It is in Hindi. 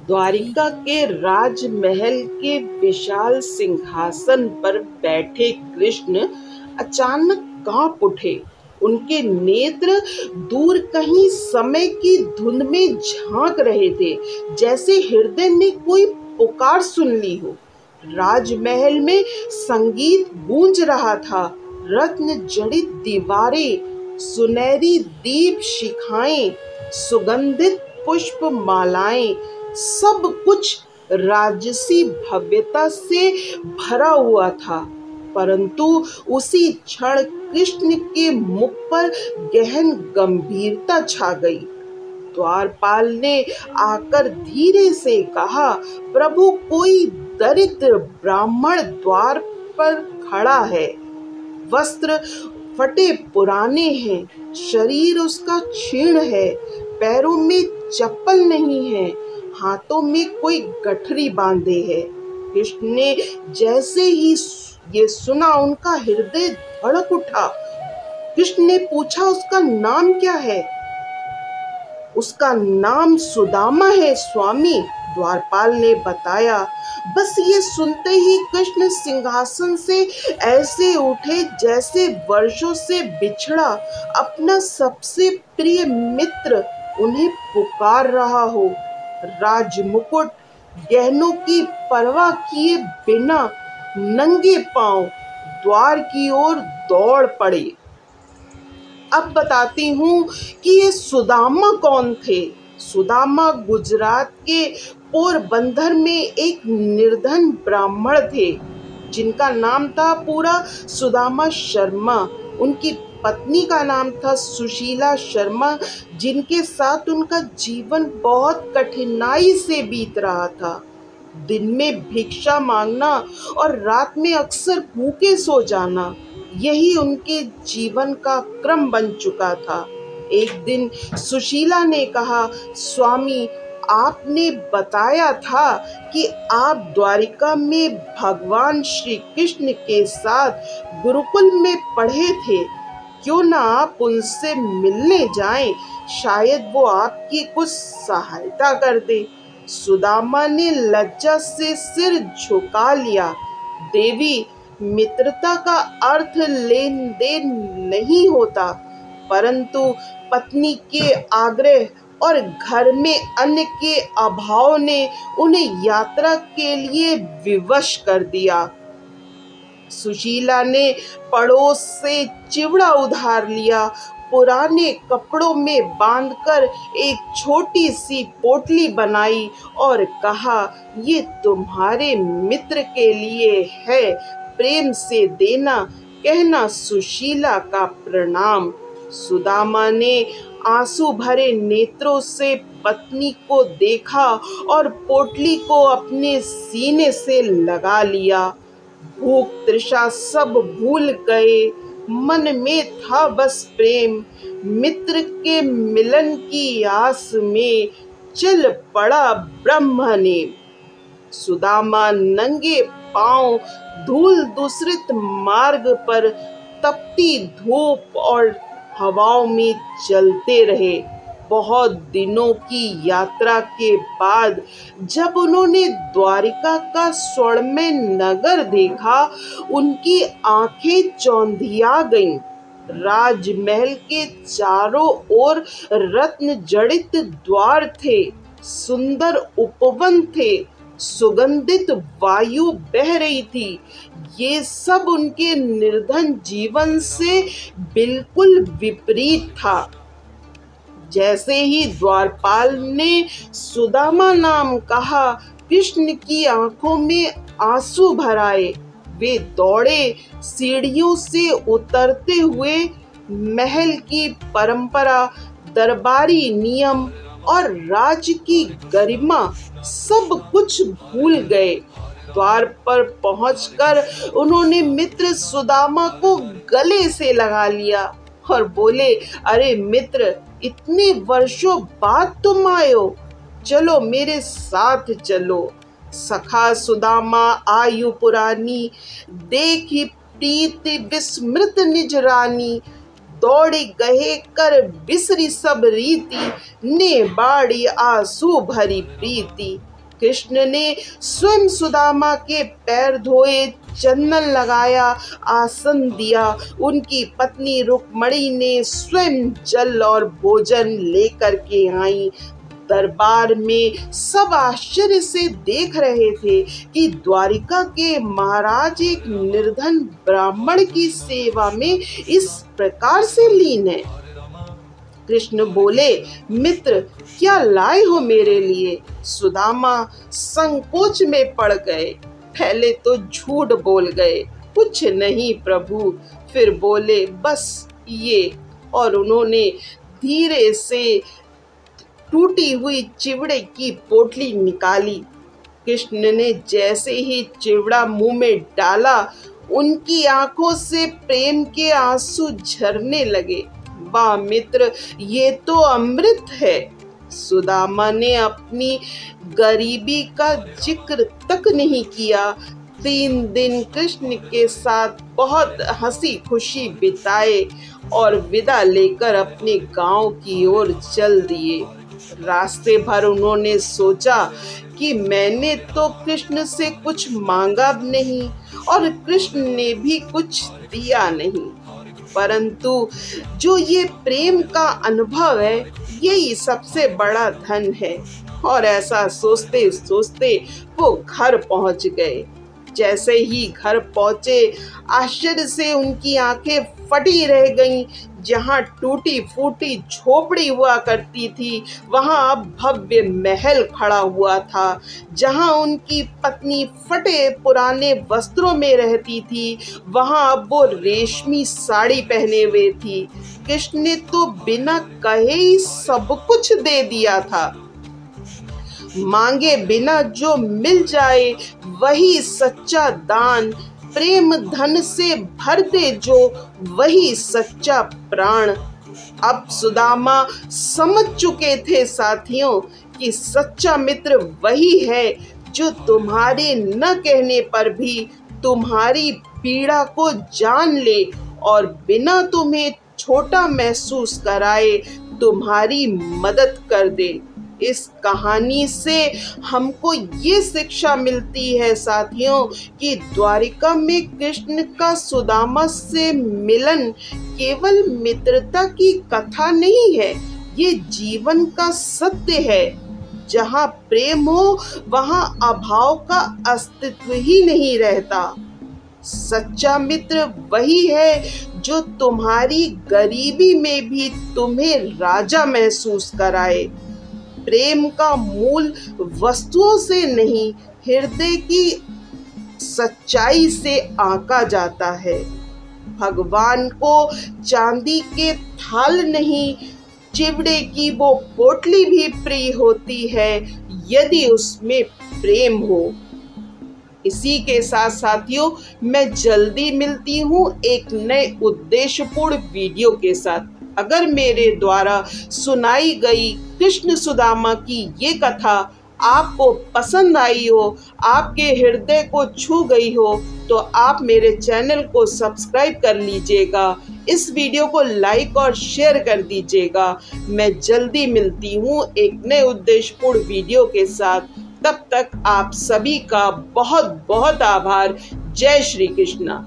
द्वारिका के राजमहल के विशाल सिंहासन पर बैठे कृष्ण अचानक कांप उठे। उनके नेत्र दूर कहीं समय की धुंध में झांक रहे थे, जैसे हृदय ने कोई पुकार सुन ली हो। राजमहल में संगीत गूंज रहा था। रत्न जड़ित दीवारें, सुनहरी दीप शिखाएं, सुगंधित पुष्प मालाएं, सब कुछ राजसी भव्यता से भरा हुआ था। परंतु उसी क्षण कृष्ण के मुख पर गहन गंभीरता छा गई। द्वारपाल ने आकर धीरे से कहा, प्रभु, कोई दरिद्र ब्राह्मण द्वार पर खड़ा है। वस्त्र फटे पुराने हैं, शरीर उसका क्षीण है, पैरों में चप्पल नहीं है, हाथों में कोई गठरी बांधे है। कृष्ण ने जैसे ही ये सुना, उनका हृदय धड़क उठा। कृष्ण ने पूछा, उसका नाम क्या है? उसका नाम सुदामा है स्वामी, द्वारपाल ने बताया। बस ये सुनते ही कृष्ण सिंहासन से ऐसे उठे जैसे वर्षों से बिछड़ा अपना सबसे प्रिय मित्र उन्हें पुकार रहा हो। राजमुकुट, गहनों की परवाह किए बिना नंगे पांव द्वार की ओर दौड़ पड़े। अब बताती हूँ कि ये सुदामा कौन थे। सुदामा गुजरात के पोरबंदर में एक निर्धन ब्राह्मण थे, जिनका नाम था पूरा सुदामा शर्मा। उनकी पत्नी का नाम था सुशीला शर्मा, जिनके साथ उनका जीवन बहुत कठिनाई से बीत रहा था। दिन में भिक्षा मांगना और रात में अक्सर भूखे सो जाना, यही उनके जीवन का क्रम बन चुका था। एक दिन सुशीला ने कहा, स्वामी, आपने बताया था कि आप द्वारिका में भगवान श्री कृष्ण के साथ गुरुकुल में पढ़े थे। क्यों ना आप उनसे मिलने जाएं, शायद वो आपकी कुछ सहायता कर दे। सुदामा ने लज्जा से सिर झुका लिया। देवी, मित्रता का अर्थ लेन देन नहीं होता, परंतु पत्नी के आग्रह और घर में अन्न के अभाव ने उन्हें यात्रा के लिए विवश कर दिया। सुशीला ने पड़ोस से चिवड़ा उधार लिया, पुराने कपड़ों में बांधकर एक छोटी सी पोटली बनाई और कहा, ये तुम्हारे मित्र के लिए है, प्रेम से देना, कहना सुशीला का प्रणाम। सुदामा ने आंसू भरे नेत्रों से पत्नी को देखा और पोटली को अपने सीने से लगा लिया। भूख तृषा सब भूल गए, मन में था बस प्रेम। मित्र के मिलन की आस में चल पड़ा ब्रह्म ने। सुदामा नंगे पांव धूल दूसरित मार्ग पर तपती धूप और हवाओं में चलते रहे। बहुत दिनों की यात्रा के बाद जब उन्होंने द्वारिका का स्वर्णमय नगर देखा, उनकी आंखें चौंधिया गईं। राजमहल के चारों ओर रत्न जड़ित द्वार थे, सुंदर उपवन थे, सुगंधित वायु बह रही थी। ये सब उनके निर्धन जीवन से बिल्कुल विपरीत था। जैसे ही द्वारपाल ने सुदामा नाम कहा, कृष्ण की आंखों में आंसू भर आए। वे दौड़े, सीढ़ियों से उतरते हुए महल की परंपरा, दरबारी नियम और राज की गरिमा सब कुछ भूल गए। द्वार पर पहुंचकर उन्होंने मित्र सुदामा को गले से लगा लिया और बोले, अरे मित्र, इतने वर्षों बाद तुम आए हो, चलो मेरे साथ चलो। सखा सुदामा आयु पुरानी, देखी प्रीति विस्मृत निज रानी। दौड़ी गहे कर बिसरी सब रीति, ने बाड़ी आंसू भरी प्रीति। कृष्ण ने स्वयं सुदामा के पैर धोए, चंदन लगाया, आसन दिया। उनकी पत्नी रुक्मणी ने स्वयं जल और भोजन लेकर के आई। दरबार में सब आश्चर्य से देख रहे थे कि द्वारिका के महाराज एक निर्धन ब्राह्मण की सेवा में इस प्रकार से लीन है। कृष्ण बोले, मित्र, क्या लाए हो मेरे लिए? सुदामा संकोच में पड़ गए। पहले तो झूठ बोल गए, कुछ नहीं प्रभु। फिर बोले, बस ये। और उन्होंने धीरे से टूटी हुई चिवड़े की पोटली निकाली। कृष्ण ने जैसे ही चिवड़ा मुंह में डाला, उनकी आंखों से प्रेम के आंसू झरने लगे। वाह मित्र, ये तो अमृत है। सुदामा ने अपनी गरीबी का जिक्र तक नहीं किया। 3 दिन कृष्ण के साथ बहुत हंसी खुशी बिताए और विदा लेकर अपने गांव की ओर चल दिए। रास्ते भर उन्होंने सोचा कि मैंने तो कृष्ण से कुछ मांगा नहीं और कृष्ण ने भी कुछ दिया नहीं, परंतु जो ये प्रेम का अनुभव है, यही सबसे बड़ा धन है। और ऐसा सोचते सोचते वो घर पहुंच गए। जैसे ही घर पहुंचे, आश्चर्य से उनकी आंखें फटी रह गईं। जहां टूटी फूटी झोपड़ी हुआ करती थी, वहां अब भव्य महल खड़ा हुआ था। जहां उनकी पत्नी फटे पुराने वस्त्रों में रहती थी, वहां अब वो रेशमी साड़ी पहने हुए थी। कृष्ण ने तो बिना कहे ही सब कुछ दे दिया था। मांगे बिना जो मिल जाए, वही सच्चा दान। प्रेम धन से भर दे जो, वही सच्चा प्राण। अब सुदामा समझ चुके थे साथियों कि सच्चा मित्र वही है जो तुम्हारे न कहने पर भी तुम्हारी पीड़ा को जान ले और बिना तुम्हें छोटा महसूस कराए तुम्हारी मदद कर दे। इस कहानी से हमको ये शिक्षा मिलती है साथियों कि द्वारिका में कृष्ण का सुदामा से मिलन केवल मित्रता की कथा नहीं है, ये जीवन का सत्य है। जहाँ प्रेम हो, वहाँ अभाव का अस्तित्व ही नहीं रहता। सच्चा मित्र वही है जो तुम्हारी गरीबी में भी तुम्हें राजा महसूस कराए। प्रेम का मूल वस्तुओं से नहीं, हृदय की सच्चाई से आंका जाता है। भगवान को चांदी के थाल नहीं, चिवड़े की वो पोटली भी प्रिय होती है यदि उसमें प्रेम हो। इसी के साथ साथियों, मैं जल्दी मिलती हूँ एक नए उद्देश्यपूर्ण वीडियो के साथ। अगर मेरे द्वारा सुनाई गई कृष्ण सुदामा की ये कथा आपको पसंद आई हो, आपके हृदय को छू गई हो, तो आप मेरे चैनल को सब्सक्राइब कर लीजिएगा। इस वीडियो को लाइक और शेयर कर दीजिएगा। मैं जल्दी मिलती हूँ एक नए उद्देश्यपूर्ण वीडियो के साथ। तब तक आप सभी का बहुत बहुत आभार। जय श्री कृष्णा।